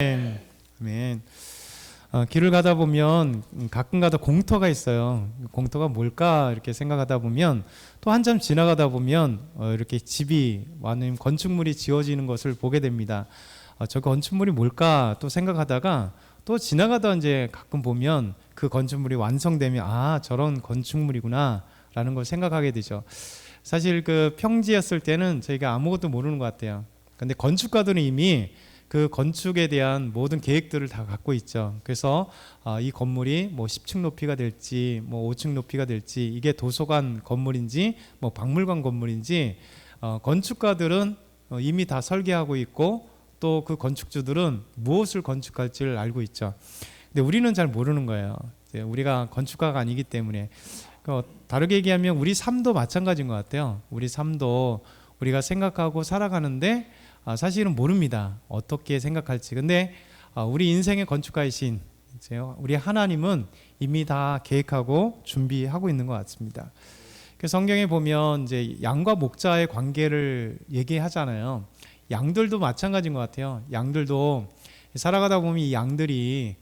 아멘. 길을 가다 보면 가끔가다 공터가 있어요. 공터가 뭘까 이렇게 생각하다 보면 또 한참 지나가다 보면 이렇게 집이 많은 건축물이 지어지는 것을 보게 됩니다. 저 건축물이 뭘까 또 생각하다가 또 지나가다 이제 가끔 보면 그 건축물이 완성되면 저런 건축물이구나 라는 걸 생각하게 되죠. 사실 그 평지였을 때는 저희가 아무것도 모르는 것 같아요. 근데 건축가들은 이미 그 건축에 대한 모든 계획들을 다 갖고 있죠. 그래서 이 건물이 뭐 10층 높이가 될지 뭐 5층 높이가 될지 이게 도서관 건물인지 뭐 박물관 건물인지 건축가들은 이미 다 설계하고 있고 또 그 건축주들은 무엇을 건축할지를 알고 있죠. 근데 우리는 잘 모르는 거예요. 우리가 건축가가 아니기 때문에. 다르게 얘기하면 우리 삶도 마찬가지인 것 같아요. 우리 삶도 우리가 생각하고 살아가는데 사실은 모릅니다. 어떻게 생각할지. 근데 우리 인생의 건축가이신 우리 하나님은 이미 다 계획하고 준비하고 있는 것 같습니다. 성경에 보면 이제 양과 목자의 관계를 얘기하잖아요. 양들도 마찬가지인 것 같아요. 양들도 살아가다 보면 이 양들이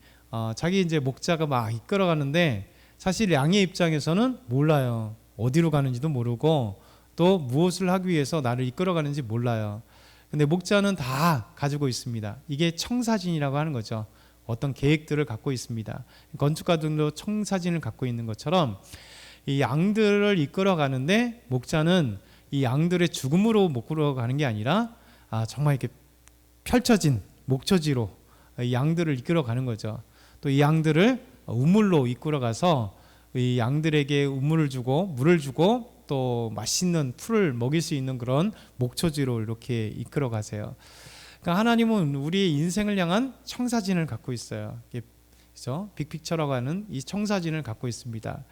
자기 이제 목자가 막 이끌어가는데 사실 양의 입장에서는 몰라요. 어디로 가는지도 모르고 또 무엇을 하기 위해서 나를 이끌어가는지 몰라요. 근데 목자는 다 가지고 있습니다. 이게 청사진이라고 하는 거죠. 어떤 계획들을 갖고 있습니다. 건축가들도 청사진을 갖고 있는 것처럼 이 양들을 이끌어가는데 목자는 이 양들의 죽음으로 못 끌어가는 게 아니라 정말 이렇게 펼쳐진 목초지로 이 양들을 이끌어가는 거죠. 또 이 양들을 우물로 이끌어가서 이 양들에게 우물을 주고 물을 주고 또 맛있는 풀을 먹일 수 있는 그런 목초지로 이렇게 이끌어 가세요. 그러니까 하나님은 우리의 인생을 향한 청사진을 갖고 있어요. 그렇죠? 빅픽처라고 하는 이 청사진을 갖고 있습니다.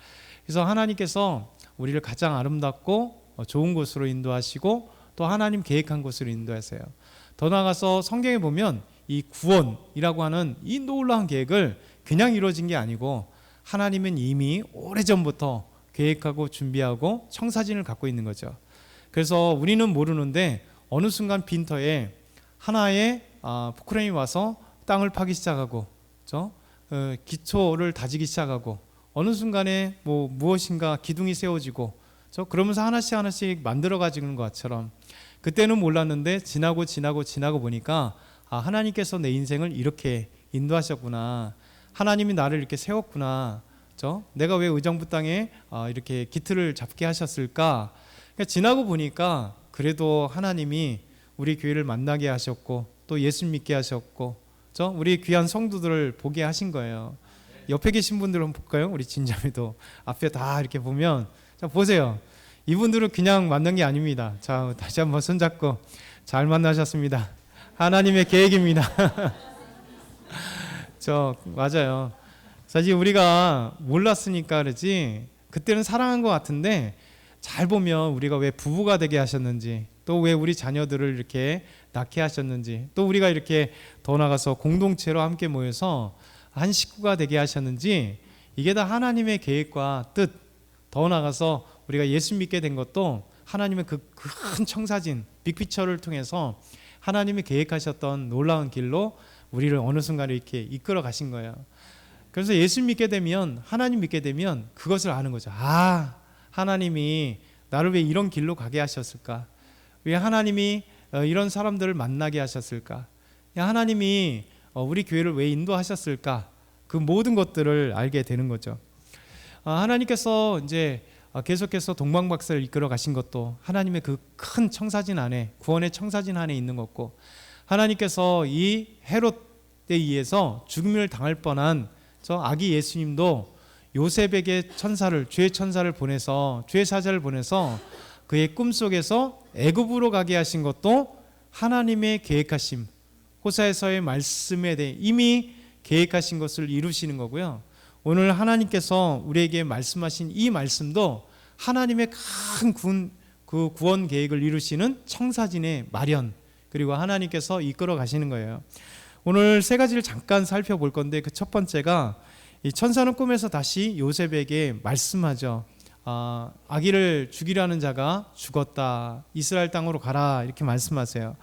그래서 하나님께서 우리를 가장 아름답고 좋은 곳으로 인도하시고 또 하나님 계획한 곳으로 인도하세요. 더 나아가서 성경에 보면 이 구원이라고 하는 이 놀라운 계획을 그냥 이루어진 게 아니고 하나님은 이미 오래전부터 계획하고 준비하고 청사진을 갖고 있는 거죠. 그래서 우리는 모르는데 어느 순간 빈터에 하나의 포크레인이 와서 땅을 파기 시작하고, 그렇죠? 기초를 다지기 시작하고 어느 순간에 무엇인가 기둥이 세워지고, 그렇죠? 그러면서 하나씩 하나씩 만들어 가지는 것처럼 그때는 몰랐는데 지나고 보니까 하나님께서 내 인생을 이렇게 인도하셨구나. 하나님이 나를 이렇게 세웠구나. 그렇죠? 내가 왜 의정부 땅에 이렇게 기틀을 잡게 하셨을까? 그러니까 지나고 보니까 그래도 하나님이 우리 교회를 만나게 하셨고 또 예수 믿게 하셨고, 그렇죠? 우리 귀한 성도들을 보게 하신 거예요. 옆에 계신 분들 한번 볼까요? 우리 진자매도 앞에 다 이렇게 보면 자 보세요. 이분들은 그냥 만난 게 아닙니다. 자 다시 한번 손잡고 잘 만나셨습니다. 하나님의 계획입니다. 맞아요. 사실 우리가 몰랐으니까 그러지 그때는 사랑한 것 같은데 잘 보면 우리가 왜 부부가 되게 하셨는지 또 왜 우리 자녀들을 이렇게 낳게 하셨는지 또 우리가 이렇게 더 나가서 공동체로 함께 모여서 한 식구가 되게 하셨는지 이게 다 하나님의 계획과 뜻, 더 나가서 우리가 예수 믿게 된 것도 하나님의 그 큰 청사진 빅피처를 통해서 하나님이 계획하셨던 놀라운 길로 우리를 어느 순간에 이렇게 이끌어 가신 거예요. 그래서 예수 믿게 되면 하나님 믿게 되면 그것을 아는 거죠. 하나님이 나를 왜 이런 길로 가게 하셨을까? 왜 하나님이 이런 사람들을 만나게 하셨을까? 하나님이 우리 교회를 왜 인도하셨을까? 그 모든 것들을 알게 되는 거죠. 하나님께서 이제 계속해서 동방박사를 이끌어 가신 것도 하나님의 그 큰 청사진 안에, 구원의 청사진 안에 있는 것고, 하나님께서 이 헤롯에 의해서 죽음을 당할 뻔한 저 아기 예수님도 요셉에게 죄의 천사를 보내서 죄의 사자를 보내서 그의 꿈속에서 애굽으로 가게 하신 것도 하나님의 계획하심, 호사에서의 말씀에 대해 이미 계획하신 것을 이루시는 거고요. 오늘 하나님께서 우리에게 말씀하신 이 말씀도 하나님의 큰 구원 계획을 이루시는 청사진의 마련, 그리고 하나님께서 이끌어 가시는 거예요. 오늘 세 가지를 잠깐 살펴볼 건데 그 첫 번째가 이 천사는 꿈에서 다시 요셉에게 말씀하죠. 아기를 죽이려는 자가 죽었다. 이스라엘 땅으로 가라. 이렇게 말씀하세요.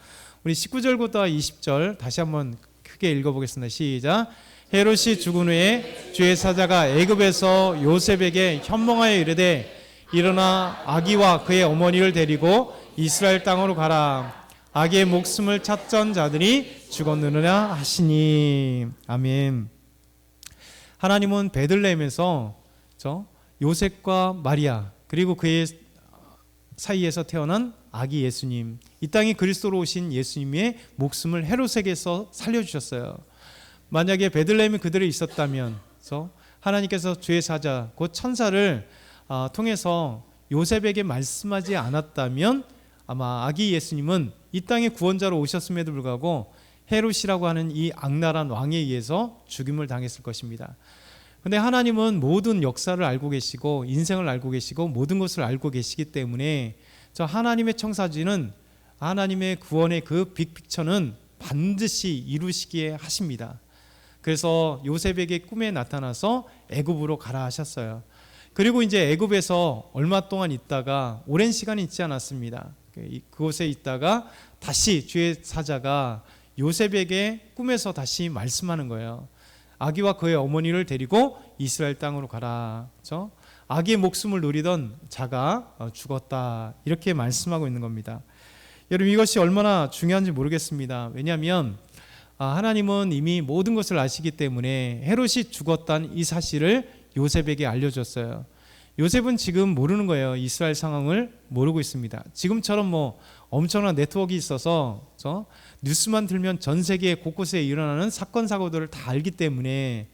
우리 19절부터 20절 다시 한번 크게 읽어보겠습니다. 시작. 헤롯이 죽은 후에 주의 사자가 애굽에서 요셉에게 현몽하여 이르되 일어나 아기와 그의 어머니를 데리고 이스라엘 땅으로 가라. 아기의 목숨을 찾던 자들이 죽었느니라 하시니. 아멘. 하나님은 베들레헴에서 요셉과 마리아 그리고 그의 사이에서 태어난 아기 예수님, 이 땅에 그리스도로 오신 예수님의 목숨을 헤롯에게서 살려주셨어요. 만약에 베들레헴이 그들이 있었다면 하나님께서 주의 사자 곧 천사를 통해서 요셉에게 말씀하지 않았다면 아마 아기 예수님은 이 땅에 구원자로 오셨음에도 불구하고 헤롯이라고 하는 이 악랄한 왕에 의해서 죽임을 당했을 것입니다. 그런데 하나님은 모든 역사를 알고 계시고 인생을 알고 계시고 모든 것을 알고 계시기 때문에 저 하나님의 청사진은 하나님의 구원의 그 빅픽처는 반드시 이루시기에 하십니다. 그래서 요셉에게 꿈에 나타나서 애굽으로 가라 하셨어요. 그리고 이제 애굽에서 얼마 동안 있다가 오랜 시간이 있지 않았습니다. 그곳에 있다가 다시 주의 사자가 요셉에게 꿈에서 다시 말씀하는 거예요. 아기와 그의 어머니를 데리고 이스라엘 땅으로 가라. 그렇죠? 아기의 목숨을 누리던 자가 죽었다. 이렇게 말씀하고 있는 겁니다. 여러분 이것이 얼마나 중요한지 모르겠습니다. 왜냐하면 하나님은 이미 모든 것을 아시기 때문에 헤롯이 죽었다는 이 사실을 요셉에게 알려줬어요. 요셉은 지금 모르는 거예요. 이스라엘 상황을 모르고 있습니다. 지금처럼 뭐 엄청난 네트워크가 있어서 뉴스만 들면 전 세계 곳곳에 일어나는 사건 사고들을 다 알기 때문에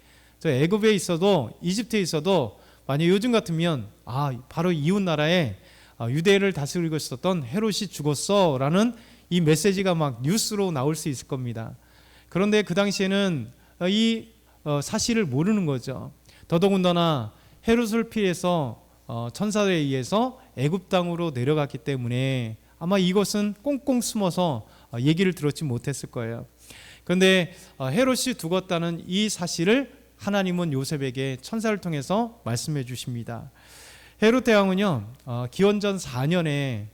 애굽에 있어도 이집트에 있어도 만약 요즘 같으면 바로 이웃 나라에 유대를 다스리고 있었던 헤롯이 죽었어 라는 이 메시지가 막 뉴스로 나올 수 있을 겁니다. 그런데 그 당시에는 이 사실을 모르는 거죠. 더더군다나 헤롯을 피해서 천사에 의해서 애굽 땅으로 내려갔기 때문에 아마 이것은 꽁꽁 숨어서 얘기를 들었지 못했을 거예요. 그런데 헤롯이 죽었다는 이 사실을 하나님은 요셉에게 천사를 통해서 말씀해 주십니다. 헤롯 대왕은요 기원전 4년에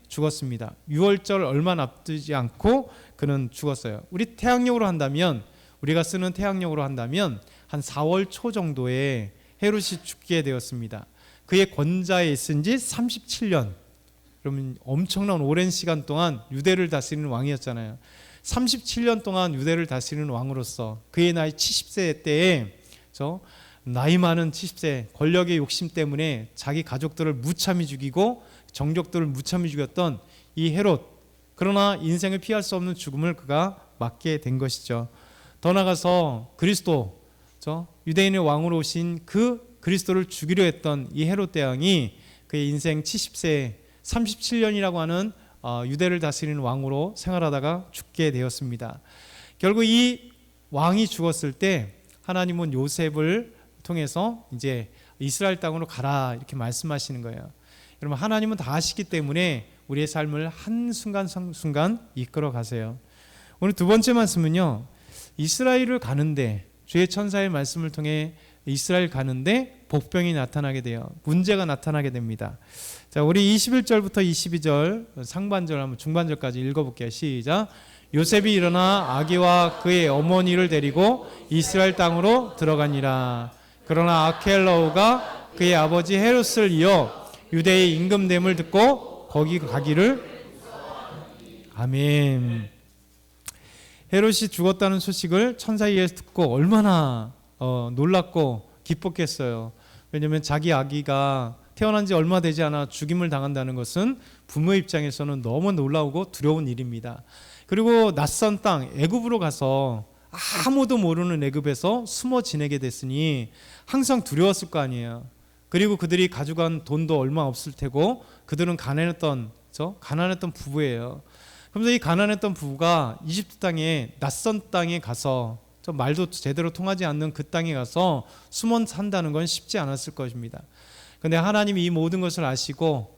죽었습니다. 6월절 얼마 앞두지 않고 그는 죽었어요. 우리가 쓰는 태양력으로 한다면 한 4월 초 정도에 헤롯이 죽게 되었습니다. 그의 권좌에 있은 지 37년. 그러면 엄청난 오랜 시간 동안 유대를 다스리는 왕이었잖아요. 37년 동안 유대를 다스리는 왕으로서 그의 나이 70세 때에 나이 많은 70세 권력의 욕심 때문에 자기 가족들을 무참히 죽이고 정족들을 무참히 죽였던 이 헤롯, 그러나 인생을 피할 수 없는 죽음을 그가 맞게 된 것이죠. 더 나아가서 그리스도, 유대인의 왕으로 오신 그 그리스도를 죽이려 했던 이 헤롯 대왕이 그의 인생 70세 37년이라고 하는 유대를 다스리는 왕으로 생활하다가 죽게 되었습니다. 결국 이 왕이 죽었을 때 하나님은 요셉을 통해서 이제 이스라엘 땅으로 가라 이렇게 말씀하시는 거예요. 여러분 하나님은 다 아시기 때문에 우리의 삶을 한순간 이끌어 가세요. 오늘 두 번째 말씀은요, 이스라엘을 가는데 주의 천사의 말씀을 통해 이스라엘 가는데 복병이 나타나게 돼요. 문제가 나타나게 됩니다. 자, 우리 21절부터 22절 상반절 한번 중반절까지 읽어볼게요. 시작. 요셉이 일어나 아기와 그의 어머니를 데리고 이스라엘 땅으로 들어가니라. 그러나 아켈라오가 그의 아버지 헤롯을 이어 유대의 임금됨을 듣고 거기 가기를. 아멘. 헤롯이 죽었다는 소식을 천사에 의해서 듣고 얼마나 놀랐고 기뻤겠어요. 왜냐하면 자기 아기가 태어난 지 얼마 되지 않아 죽임을 당한다는 것은 부모 입장에서는 너무 놀라우고 두려운 일입니다. 그리고 낯선 땅 애굽으로 가서 아무도 모르는 애굽에서 숨어 지내게 됐으니 항상 두려웠을 거 아니에요. 그리고 그들이 가져간 돈도 얼마 없을 테고 그들은 가난했던 부부예요. 그러면서 이 가난했던 부부가 이집트 땅에 낯선 땅에 가서 말도 제대로 통하지 않는 그 땅에 가서 숨어 산다는 건 쉽지 않았을 것입니다. 그런데 하나님이 이 모든 것을 아시고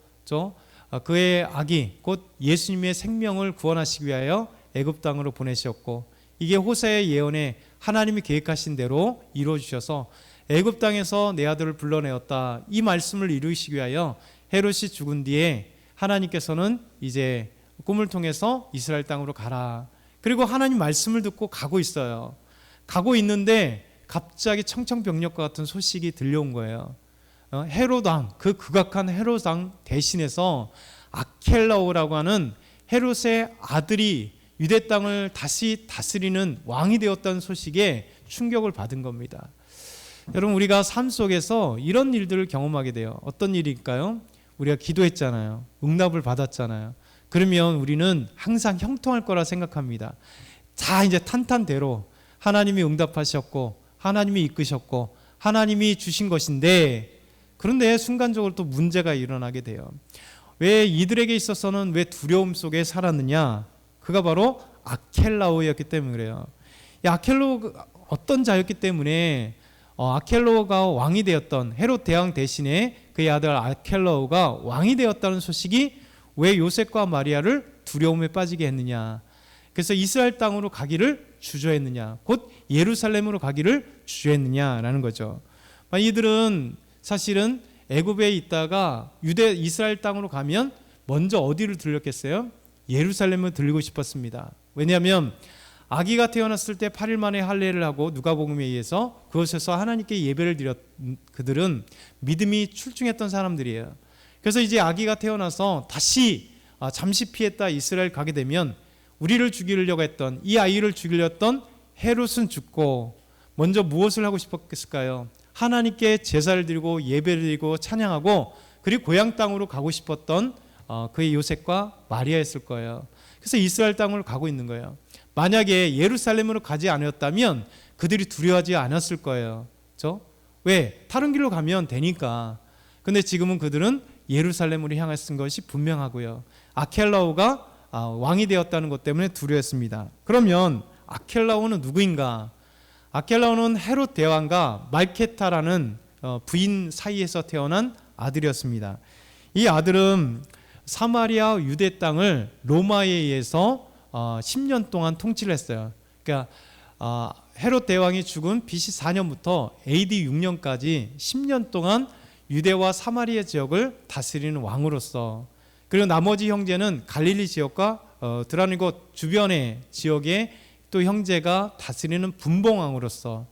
그의 아기 곧 예수님의 생명을 구원하시기 위하여 애굽 땅으로 보내셨고, 이게 호세의 예언에 하나님이 계획하신 대로 이루어주셔서 애굽 땅에서 내 아들을 불러내었다, 이 말씀을 이루시기 위하여 헤롯이 죽은 뒤에 하나님께서는 이제 꿈을 통해서 이스라엘 땅으로 가라. 그리고 하나님 말씀을 듣고 가고 있어요. 가고 있는데 갑자기 청천벽력과 같은 소식이 들려온 거예요. 헤롯 왕, 그 극악한 헤롯 왕 대신해서 아켈라오라고 하는 헤롯의 아들이 유대 땅을 다시 다스리는 왕이 되었다는 소식에 충격을 받은 겁니다. 여러분, 우리가 삶 속에서 이런 일들을 경험하게 돼요. 어떤 일일까요? 우리가 기도했잖아요. 응답을 받았잖아요. 그러면 우리는 항상 형통할 거라 생각합니다. 자, 이제 탄탄대로 하나님이 응답하셨고 하나님이 이끄셨고 하나님이 주신 것인데, 그런데 순간적으로 또 문제가 일어나게 돼요. 왜 이들에게 있어서는 왜 두려움 속에 살았느냐? 그가 바로 아켈라오였기 때문에 그래요. 이 아켈라오가 어떤 자였기 때문에 아켈라오가 왕이 되었던 헤롯 대왕 대신에 그의 아들 아켈라오가 왕이 되었다는 소식이 왜 요셉과 마리아를 두려움에 빠지게 했느냐? 그래서 이스라엘 땅으로 가기를 주저했느냐? 곧 예루살렘으로 가기를 주저했느냐라는 거죠. 이들은 사실은 애굽에 있다가 이스라엘 땅으로 가면 먼저 어디를 들렸겠어요? 예루살렘을 들리고 싶었습니다. 왜냐하면 아기가 태어났을 때 8일 만에 할례를 하고 누가복음에 의해서 그곳에서 하나님께 예배를 드렸 그들은 믿음이 출중했던 사람들이에요. 그래서 이제 아기가 태어나서 다시 잠시 피했다 이스라엘 가게 되면 우리를 죽이려고 했던, 이 아이를 죽이려 했던 헤롯은 죽고 먼저 무엇을 하고 싶었을까요? 하나님께 제사를 드리고 예배를 드리고 찬양하고 그리고 고향 땅으로 가고 싶었던 그의 요셉과 마리아였을 거예요. 그래서 이스라엘 땅으로 가고 있는 거예요. 만약에 예루살렘으로 가지 않았다면 그들이 두려워하지 않았을 거예요. 그렇죠? 왜? 다른 길로 가면 되니까. 근데 지금은 그들은 예루살렘으로 향했던 것이 분명하고요. 아켈라오가 왕이 되었다는 것 때문에 두려웠습니다. 그러면 아켈라오는 누구인가? 아켈라오는 헤롯 대왕과 말케타라는 부인 사이에서 태어난 아들이었습니다. 이 아들은 사마리아 유대 땅을 로마에 의해서 10년 동안 통치를 했어요. 그러니까 헤롯 대왕이 죽은 BC 4년부터 AD 6년까지 10년 동안 유대와 사마리아 지역을 다스리는 왕으로서, 그리고 나머지 형제는 갈릴리 지역과 드라니고 주변의 지역에 또 형제가 다스리는 분봉왕으로서,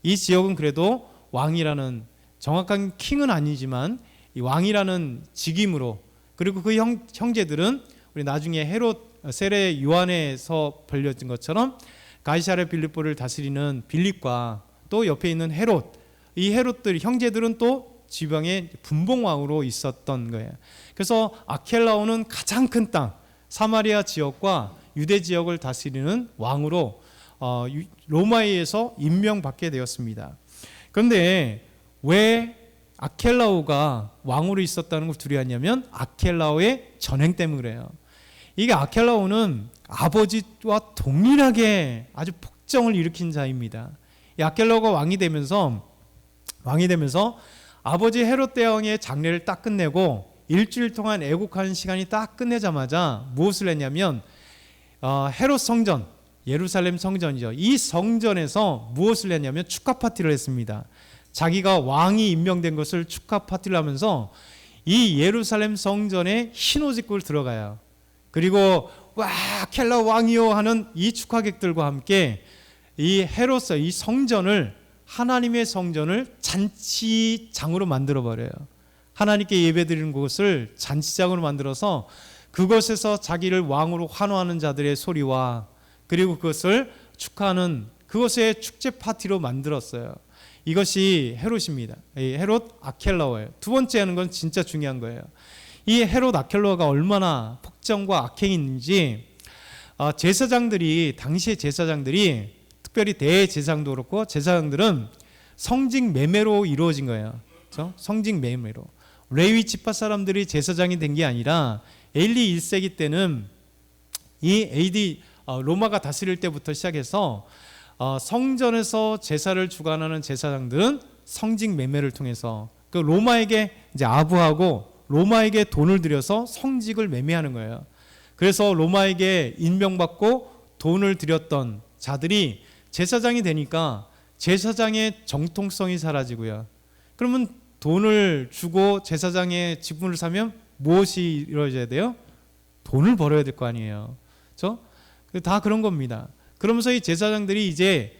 이 지역은 그래도 왕이라는, 정확한 킹은 아니지만 이 왕이라는 직임으로, 그리고 그 형제들은 우리 나중에 헤롯 세례 요한에서 벌려진 것처럼 가이사랴 빌립보를 다스리는 빌립과 또 옆에 있는 헤롯, 이 헤롯들 형제들은 또 지방의 분봉왕으로 있었던 거예요. 그래서 아켈라오는 가장 큰 땅 사마리아 지역과 유대 지역을 다스리는 왕으로 로마에 의해서 임명받게 되었습니다. 그런데 왜 아켈라오가 왕으로 있었다는 걸 두려워하냐면 아켈라오의 전행 때문에 그래요. 이게 아켈라오는 아버지와 동일하게 아주 폭정을 일으킨 자입니다. 이 아켈라오가 왕이 되면서 아버지 헤롯 대왕의 장례를 딱 끝내고 일주일 동안 애국하는 시간이 딱 끝내자마자 무엇을 했냐면 헤롯 성전, 예루살렘 성전이죠. 이 성전에서 무엇을 했냐면 축하 파티를 했습니다. 자기가 왕이 임명된 것을 축하 파티를 하면서 이 예루살렘 성전에 흰 옷 입고 들어가요. 그리고 와 켈라 왕이요 하는 이 축하객들과 함께 이 헤롯, 이 성전을, 하나님의 성전을 잔치장으로 만들어 버려요. 하나님께 예배드리는 곳을 잔치장으로 만들어서 그곳에서 자기를 왕으로 환호하는 자들의 소리와 그리고 그것을 축하하는 그것의 축제 파티로 만들었어요. 이것이 헤롯입니다. 헤롯 아켈라오예요. 두 번째 하는 건 진짜 중요한 거예요. 이 헤롯 아켈라오가 얼마나 폭정과 악행인지 제사장들이, 당시의 제사장들이, 특별히 대제사장도 그렇고 제사장들은 성직 매매로 이루어진 거예요. 그렇죠? 성직 매매로. 레위 지파 사람들이 제사장이 된 게 아니라 AD 1세기 때는 이 AD 로마가 다스릴 때부터 시작해서 성전에서 제사를 주관하는 제사장들은 성직 매매를 통해서 그 로마에게 이제 아부하고 로마에게 돈을 들여서 성직을 매매하는 거예요. 그래서 로마에게 임명받고 돈을 들였던 자들이 제사장이 되니까 제사장의 정통성이 사라지고요. 그러면 돈을 주고 제사장의 직분을 사면 무엇이 이루어져야 돼요? 돈을 벌어야 될 거 아니에요. 그렇죠? 다 그런 겁니다. 그러면서 이 제사장들이 이제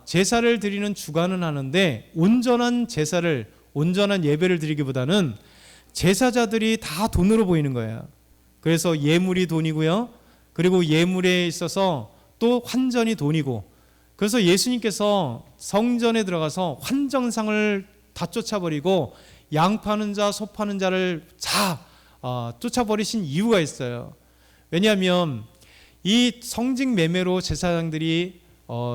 제사를 드리는 주관은 하는데 온전한 제사를, 온전한 예배를 드리기보다는 제사자들이 다 돈으로 보이는 거예요. 그래서 예물이 돈이고요. 그리고 예물에 있어서 또 환전이 돈이고, 그래서 예수님께서 성전에 들어가서 환전상을 다 쫓아버리고 양 파는 자, 소 파는 자를 다 쫓아버리신 이유가 있어요. 왜냐하면 이 성직 매매로 제사장들이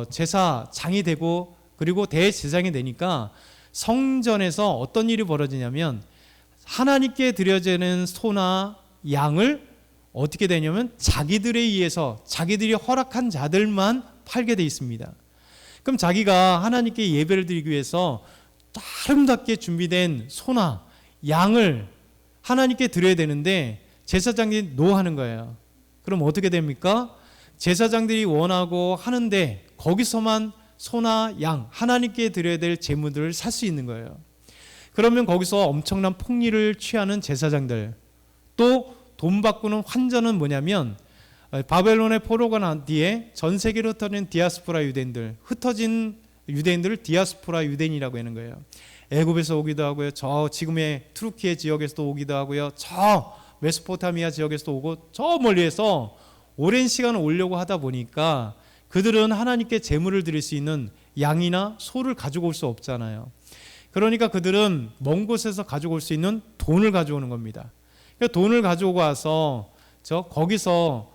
제사장이 되고 그리고 대제사장이 되니까 성전에서 어떤 일이 벌어지냐면 하나님께 드려지는 소나 양을 어떻게 되냐면 자기들에 의해서 자기들이 허락한 자들만 팔게 돼 있습니다. 그럼 자기가 하나님께 예배를 드리기 위해서 아름답게 준비된 소나 양을 하나님께 드려야 되는데 제사장이 노하는 거예요. 그럼 어떻게 됩니까? 제사장들이 원하고 하는데 거기서만 소나 양, 하나님께 드려야 될 제물들을 살 수 있는 거예요. 그러면 거기서 엄청난 폭리를 취하는 제사장들, 또 돈 바꾸는 환전은 뭐냐면 바벨론의 포로가 난 뒤에 전 세계로 흩어진 디아스포라 유대인들, 흩어진 유대인들을 디아스포라 유대인이라고 하는 거예요. 애굽에서 오기도 하고요, 저 지금의 투르키의 지역에서도 오기도 하고요, 저 메소포타미아 지역에서도 오고, 저 멀리에서 오랜 시간을 오려고 하다 보니까 그들은 하나님께 제물을 드릴 수 있는 양이나 소를 가지고 올 수 없잖아요. 그러니까 그들은 먼 곳에서 가지고 올 수 있는 돈을 가져오는 겁니다. 그러니까 돈을 가져오고 와서 거기서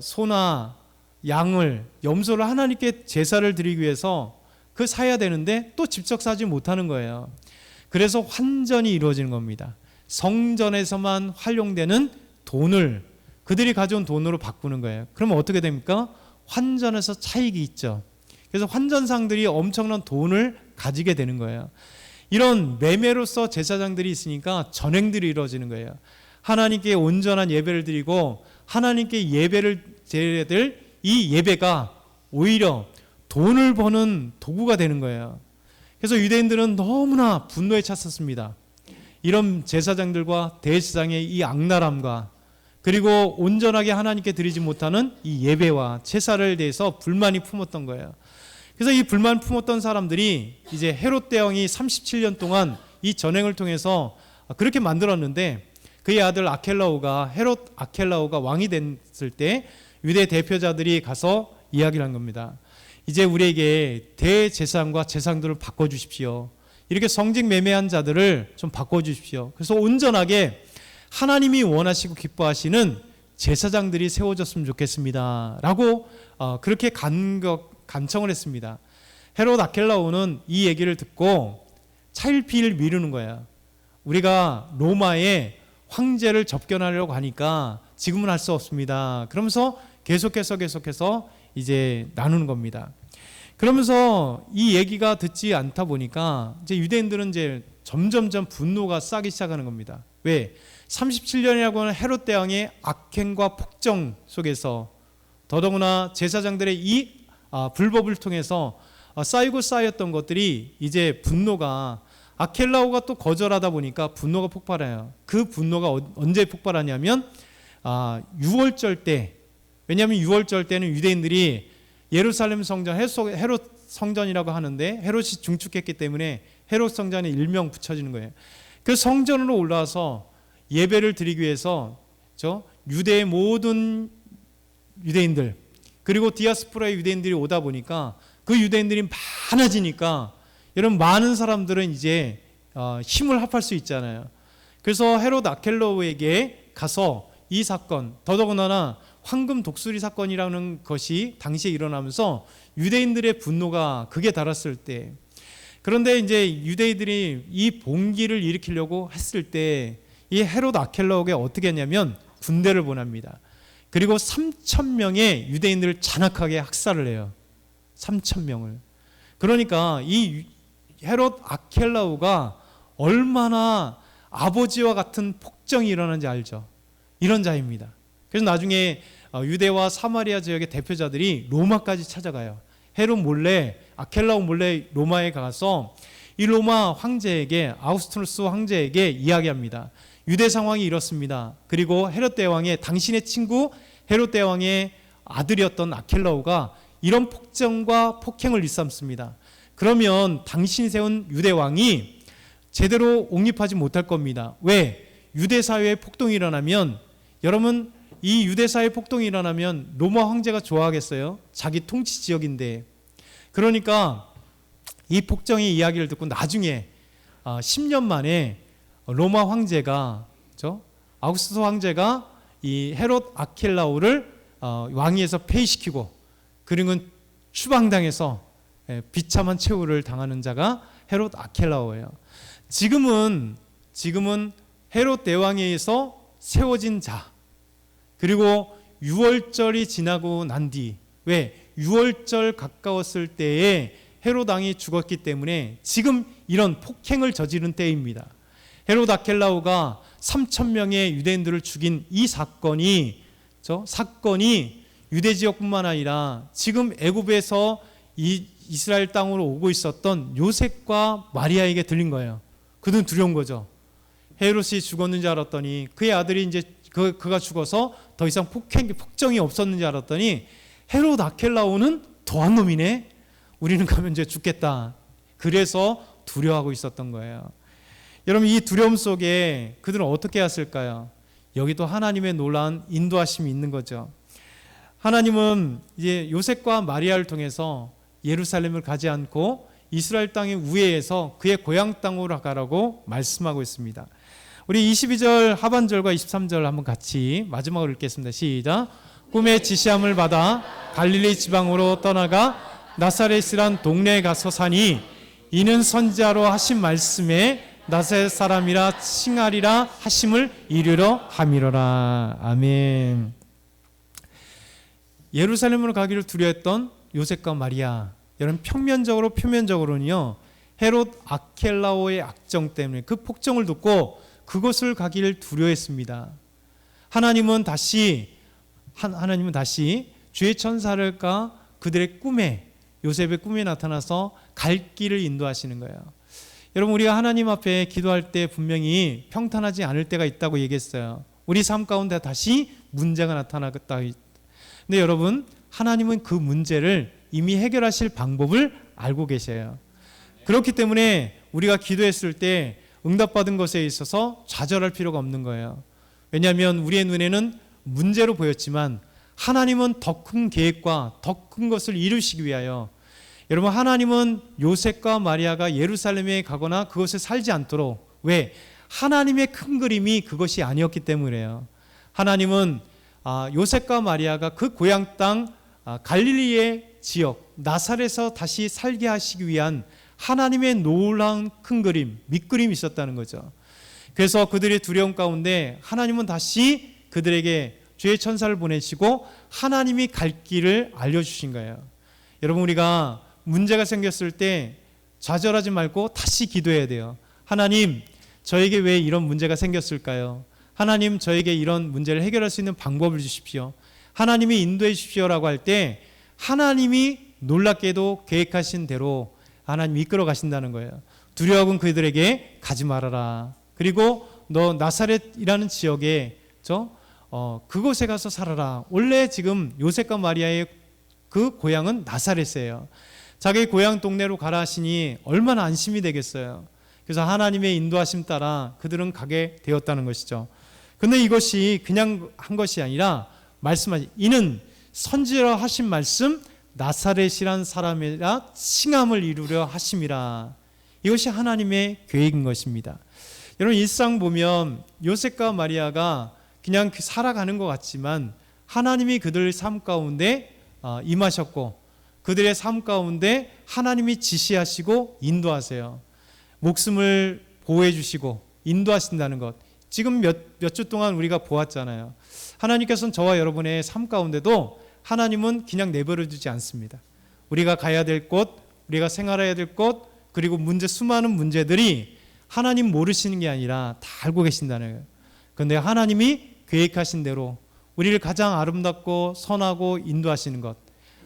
소나 양을, 염소를 하나님께 제사를 드리기 위해서 그 사야 되는데 또 직접 사지 못하는 거예요. 그래서 환전이 이루어지는 겁니다. 성전에서만 활용되는 돈을 그들이 가져온 돈으로 바꾸는 거예요. 그러면 어떻게 됩니까? 환전에서 차익이 있죠. 그래서 환전상들이 엄청난 돈을 가지게 되는 거예요. 이런 매매로서 제사장들이 있으니까 전횡들이 이루어지는 거예요. 하나님께 온전한 예배를 드리고 하나님께 예배를 드려야 될 이 예배가 오히려 돈을 버는 도구가 되는 거예요. 그래서 유대인들은 너무나 분노에 찼었습니다. 이런 제사장들과 대제사장의 이 악랄함과 그리고 온전하게 하나님께 드리지 못하는 이 예배와 제사를 대해서 불만이 품었던 거예요. 그래서 이 불만 품었던 사람들이 이제 헤롯 대왕이 37년 동안 이 전횡을 통해서 그렇게 만들었는데, 그의 아들 헤롯 아켈라오가 왕이 됐을 때 유대 대표자들이 가서 이야기를 한 겁니다. 이제 우리에게 대제사장과 제사장들을 바꿔주십시오. 이렇게 성직 매매한 자들을 좀 바꿔주십시오. 그래서 온전하게 하나님이 원하시고 기뻐하시는 제사장들이 세워졌으면 좋겠습니다 라고 그렇게 간청을 했습니다. 헤롯 아켈라오는 이 얘기를 듣고 차일피일 미루는 거야. 우리가 로마의 황제를 접견하려고 하니까 지금은 할 수 없습니다. 그러면서 계속해서 이제 나누는 겁니다. 그러면서 이 얘기가 듣지 않다 보니까 이제 유대인들은 이제 점점점 분노가 쌓기 시작하는 겁니다. 왜? 37년이라고 하는 헤롯 대왕의 악행과 폭정 속에서 더더구나 제사장들의 이 불법을 통해서 쌓였던 것들이 이제 분노가, 아켈라오가 또 거절하다 보니까 분노가 폭발해요. 그 분노가 언제 폭발하냐면 6월절 때, 왜냐하면 6월절 때는 유대인들이 예루살렘 성전, 헤롯 성전이라고 하는데 헤롯이 중축했기 때문에 헤롯 성전에 일명 붙여지는 거예요. 그 성전으로 올라와서 예배를 드리기 위해서 유대의 모든 유대인들 그리고 디아스포라의 유대인들이 오다 보니까 그 유대인들이 많아지니까 여러분 많은 사람들은 이제 힘을 합할 수 있잖아요. 그래서 헤롯 아켈라오에게 가서 이 사건, 더더군다나 황금 독수리 사건이라는 것이 당시에 일어나면서 유대인들의 분노가 극에 달았을 때, 그런데 이제 유대인들이 이 봉기를 일으키려고 했을 때 이 헤롯 아켈라오가 어떻게 했냐면 군대를 보냅니다. 그리고 3,000명의 유대인들을 잔악하게 학살을 해요. 3,000명을. 그러니까 이 헤롯 아켈라오가 얼마나 아버지와 같은 폭정이 일어나는지 알죠. 이런 자입니다. 그래서 나중에 유대와 사마리아 지역의 대표자들이 로마까지 찾아가요. 헤롯 몰래, 아켈라오 몰래 로마에 가서 이 로마 황제에게, 아우구스투스 황제에게 이야기합니다. 유대 상황이 이렇습니다. 그리고 헤롯 대왕의, 당신의 친구 헤롯 대왕의 아들이었던 아켈라오가 이런 폭정과 폭행을 일삼습니다. 그러면 당신이 세운 유대 왕이 제대로 옹립하지 못할 겁니다. 왜? 유대 사회에 폭동이 일어나면, 여러분, 이 유대 사회 폭동이 일어나면 로마 황제가 좋아하겠어요? 자기 통치 지역인데. 그러니까 이 폭정의 이야기를 듣고 나중에 10년 만에 로마 황제가, 아우구스토 황제가 이 헤롯 아켈라오를 왕위에서 폐위시키고, 그리고 추방당해서 비참한 최후를 당하는 자가 헤롯 아켈라오예요. 지금은 헤롯 대왕에 의해서 세워진 자, 그리고 6월절이 지나고 난 뒤, 왜? 6월절 가까웠을 때에 헤롯 왕이 죽었기 때문에 지금 이런 폭행을 저지른 때입니다. 헤롯 아켈라오가 3,000명의 유대인들을 죽인 이 사건이 유대 지역뿐만 아니라 지금 애굽에서 이스라엘 땅으로 오고 있었던 요셉과 마리아에게 들린 거예요. 그들은 두려운 거죠. 헤롯이 죽었는 줄 알았더니, 그의 아들이 이제 그가 죽어서 더 이상 폭정이 없었는 줄 알았더니 헤롯 아켈라오는 더한 놈이네. 우리는 가면 이제 죽겠다. 그래서 두려워하고 있었던 거예요. 여러분, 이 두려움 속에 그들은 어떻게 했을까요? 여기도 하나님의 놀라운 인도하심이 있는 거죠. 하나님은 이제 요셉과 마리아를 통해서 예루살렘을 가지 않고 이스라엘 땅의 우회에서 그의 고향 땅으로 가라고 말씀하고 있습니다. 우리 22절 하반절과 23절 한번 같이 마지막으로 읽겠습니다. 시작. 꿈의 지시함을 받아 갈릴리 지방으로 떠나가 나사렛이란 동네에 가서 사니 이는 선지자로 하신 말씀에 나사렛 사람이라 칭하리라 하심을 이루려 함이로라. 아멘. 예루살렘으로 가기를 두려워했던 요셉과 마리아, 여러분, 표면적으로는요 헤롯 아켈라오의 악정 때문에 그 폭정을 듣고 그것을 가기를 두려워했습니다. 하나님은 다시 주의 천사를까 그들의 꿈에, 요셉의 꿈에 나타나서 갈 길을 인도하시는 거예요. 여러분, 우리가 하나님 앞에 기도할 때 분명히 평탄하지 않을 때가 있다고 얘기했어요. 우리 삶 가운데 다시 문제가 나타나겠다. 근데 여러분, 하나님은 그 문제를 이미 해결하실 방법을 알고 계셔요. 그렇기 때문에 우리가 기도했을 때 응답받은 것에 있어서 좌절할 필요가 없는 거예요. 왜냐하면 우리의 눈에는 문제로 보였지만 하나님은 더 큰 계획과 더 큰 것을 이루시기 위하여, 여러분, 하나님은 요셉과 마리아가 예루살렘에 가거나 그것에 살지 않도록, 왜? 하나님의 큰 그림이 그것이 아니었기 때문이에요. 하나님은 요셉과 마리아가 그 고향 땅 갈릴리의 지역 나사렛에서 다시 살게 하시기 위한 하나님의 놀라운 큰 그림, 밑그림이 있었다는 거죠. 그래서 그들의 두려움 가운데 하나님은 다시 그들에게 주의 천사를 보내시고 하나님이 갈 길을 알려주신 거예요. 여러분, 우리가 문제가 생겼을 때 좌절하지 말고 다시 기도해야 돼요. 하나님, 저에게 왜 이런 문제가 생겼을까요? 하나님, 저에게 이런 문제를 해결할 수 있는 방법을 주십시오. 하나님이 인도해 주십시오라고 할 때 하나님이 놀랍게도 계획하신 대로 하나님이 이끌어 가신다는 거예요. 두려워하고 그들에게 가지 말아라. 그리고 너 나사렛이라는 지역에 그곳에 가서 살아라. 원래 지금 요셉과 마리아의 그 고향은 나사렛이에요. 자기 고향 동네로 가라 하시니 얼마나 안심이 되겠어요. 그래서 하나님의 인도하심 따라 그들은 가게 되었다는 것이죠. 근데 이것이 그냥 한 것이 아니라 말씀하신 이는 선지자라 하신 말씀 나사렛이란 사람이라 칭함을 이루려 하심이라. 이것이 하나님의 계획인 것입니다. 여러분, 일상 보면 요셉과 마리아가 그냥 살아가는 것 같지만 하나님이 그들 삶 가운데 임하셨고 그들의 삶 가운데 하나님이 지시하시고 인도하세요. 목숨을 보호해 주시고 인도하신다는 것, 지금 몇 주 동안 우리가 보았잖아요. 하나님께서는 저와 여러분의 삶 가운데도 하나님은 그냥 내버려 두지 않습니다. 우리가 가야 될 곳, 우리가 생활해야 될 곳, 그리고 수많은 문제들이 하나님 모르시는 게 아니라 다 알고 계신다는 거예요. 그런데 하나님이 계획하신 대로 우리를 가장 아름답고 선하고 인도하시는 것,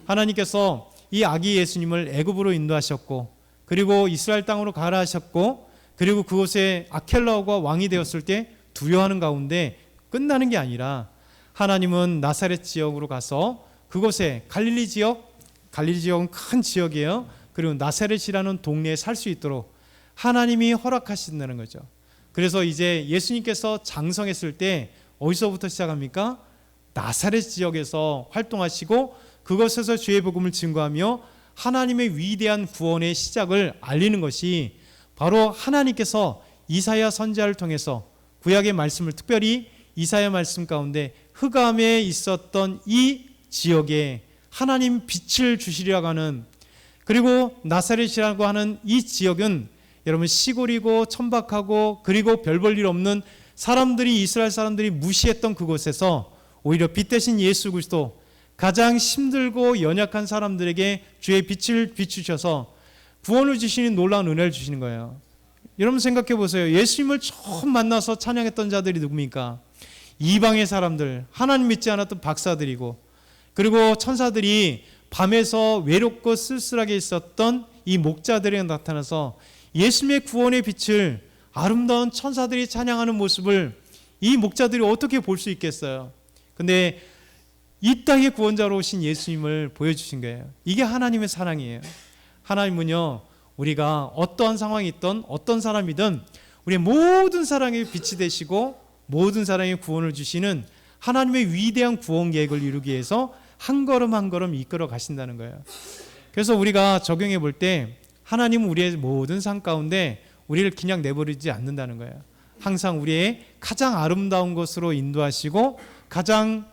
하나님께서 이 아기 예수님을 애굽으로 인도하셨고 그리고 이스라엘 땅으로 가라 하셨고 그리고 그곳에 아켈라오가 왕이 되었을 때 두려워하는 가운데 끝나는 게 아니라 하나님은 나사렛 지역으로 가서 그곳에 갈릴리 지역은 큰 지역이에요. 그리고 나사렛이라는 동네에 살 수 있도록 하나님이 허락하신다는 거죠. 그래서 이제 예수님께서 장성했을 때 어디서부터 시작합니까? 나사렛 지역에서 활동하시고 그것에서 주의 복음을 증거하며 하나님의 위대한 구원의 시작을 알리는 것이 바로 하나님께서 이사야 선지자를 통해서 구약의 말씀을, 특별히 이사야 말씀 가운데 흑암에 있었던 이 지역에 하나님 빛을 주시려고 하는, 그리고 나사렛이라고 하는 이 지역은 여러분 시골이고 천박하고 그리고 별 볼 일 없는 사람들이, 이스라엘 사람들이 무시했던 그곳에서 오히려 빛 대신 예수 그리스도, 가장 힘들고 연약한 사람들에게 주의 빛을 비추셔서 구원을 주시는 놀라운 은혜를 주시는 거예요. 여러분 생각해 보세요. 예수님을 처음 만나서 찬양했던 자들이 누굽니까? 이방의 사람들, 하나님 믿지 않았던 박사들이고, 그리고 천사들이 밤에서 외롭고 쓸쓸하게 있었던 이 목자들에게 나타나서 예수님의 구원의 빛을, 아름다운 천사들이 찬양하는 모습을 이 목자들이 어떻게 볼 수 있겠어요? 근데 이 땅의 구원자로 오신 예수님을 보여주신 거예요. 이게 하나님의 사랑이에요. 하나님은요, 우리가 어떠한 상황이 있든 어떤 사람이든 우리의 모든 사랑의 빛이 되시고 모든 사랑의 구원을 주시는 하나님의 위대한 구원 계획을 이루기 위해서 한 걸음 한 걸음 이끌어 가신다는 거예요. 그래서 우리가 적용해 볼 때 하나님은 우리의 모든 삶 가운데 우리를 그냥 내버리지 않는다는 거예요. 항상 우리의 가장 아름다운 것으로 인도하시고 가장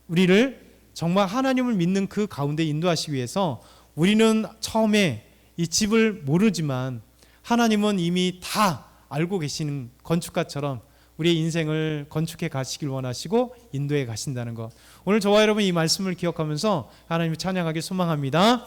우리를 정말 하나님을 믿는 그 가운데 인도하시기 위해서 우리는 처음에 이 집을 모르지만 하나님은 이미 다 알고 계시는 건축가처럼 우리의 인생을 건축해 가시길 원하시고 인도해 가신다는 것. 오늘 저와 여러분 이 말씀을 기억하면서 하나님을 찬양하기 소망합니다.